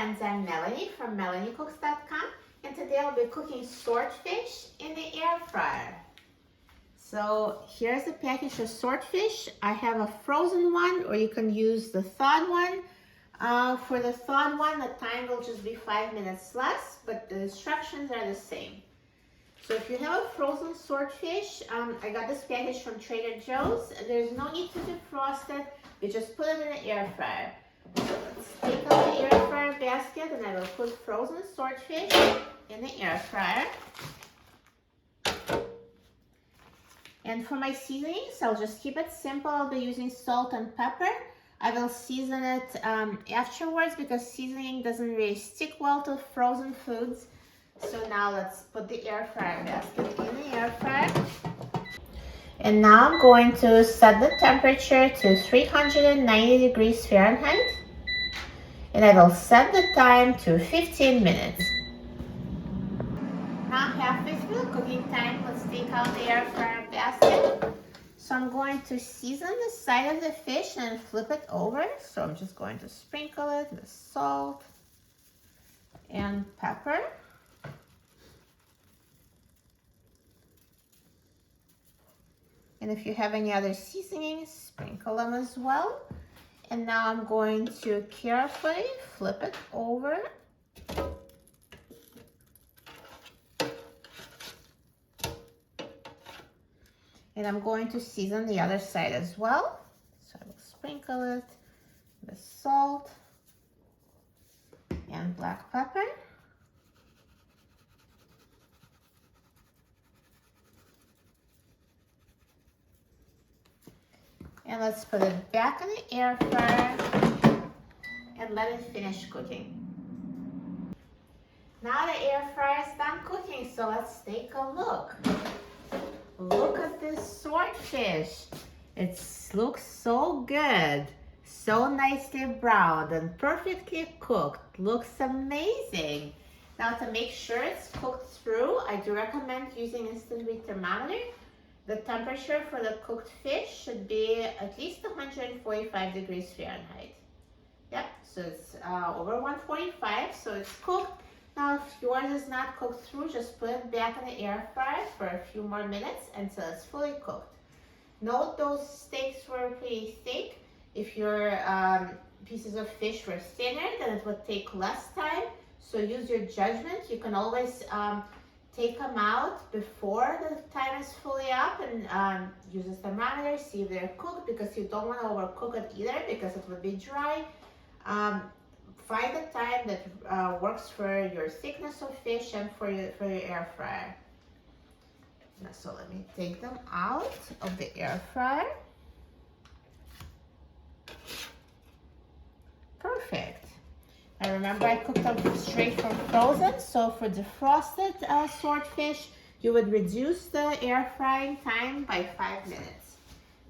friends, I'm Melanie from melaniecooks.com, and today I'll be cooking swordfish in the air fryer. So here's a package of swordfish. I have a frozen one, or you can use the thawed one. For the thawed one, the time will just be 5 minutes less, but the instructions are the same. So if you have a frozen swordfish, I got this package from Trader Joe's. There's no need to defrost it. You just put it in the air fryer. So let's take out the air fryer basket, and I will put frozen swordfish in the air fryer. And for my seasonings, I'll just keep it simple. I'll be using salt and pepper. I will season it afterwards because seasoning doesn't really stick well to frozen foods. So now let's put the air fryer basket in the air fryer. And now I'm going to set the temperature to 390 degrees Fahrenheit. And I will set the time to 15 minutes. Now halfway through the cooking time, let's take out the air fryer basket. So I'm going to season the side of the fish and flip it over. So I'm just going to sprinkle it with salt and pepper. And if you have any other seasonings, sprinkle them as well. And now I'm going to carefully flip it over. And I'm going to season the other side as well. So I will sprinkle it with salt and black pepper. And let's put it back in the air fryer and let it finish cooking. Now the air fryer is done cooking, so let's take a look. Look at this swordfish. It looks so good. So nicely browned and perfectly cooked. Looks amazing. Now to make sure it's cooked through, I do recommend using instant read thermometer. The temperature for the cooked fish should be at least 145 degrees Fahrenheit. Yep, so it's over 145, so it's cooked. Now, if yours is not cooked through, just put it back in the air fryer for a few more minutes until it's fully cooked. Note those steaks were pretty thick. If your pieces of fish were thinner, then it would take less time. So use your judgment. You can always take them out before the time is fully up and use a thermometer, see if they're cooked, because you don't want to overcook it either because it would be dry. Find the time that works for your thickness of fish and for your air fryer. Now, so let me take them out of the air fryer. Perfect. And remember, I cooked them straight from frozen, so for defrosted swordfish, you would reduce the air frying time by 5 minutes,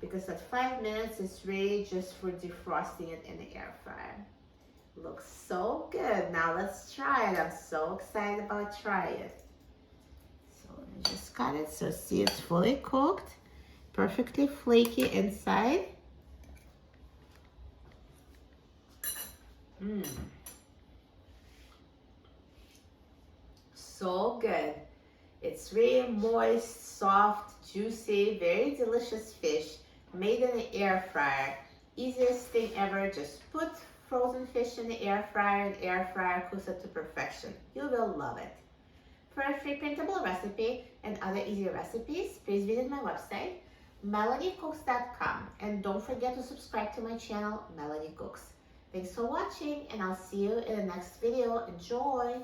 because that 5 minutes is really just for defrosting it in the air fryer. Looks so good. Now let's try it. I'm so excited about trying it. So let me just cut it. So see, it's fully cooked, perfectly flaky inside. So good. It's really moist, soft, juicy, very delicious fish made in the air fryer. Easiest thing ever. Just put frozen fish in the air fryer, and air fryer cooks it to perfection. You will love it. For a free printable recipe and other easy recipes, please visit my website, melaniecooks.com, and don't forget to subscribe to my channel, Melanie Cooks. Thanks for watching, and I'll see you in the next video. Enjoy!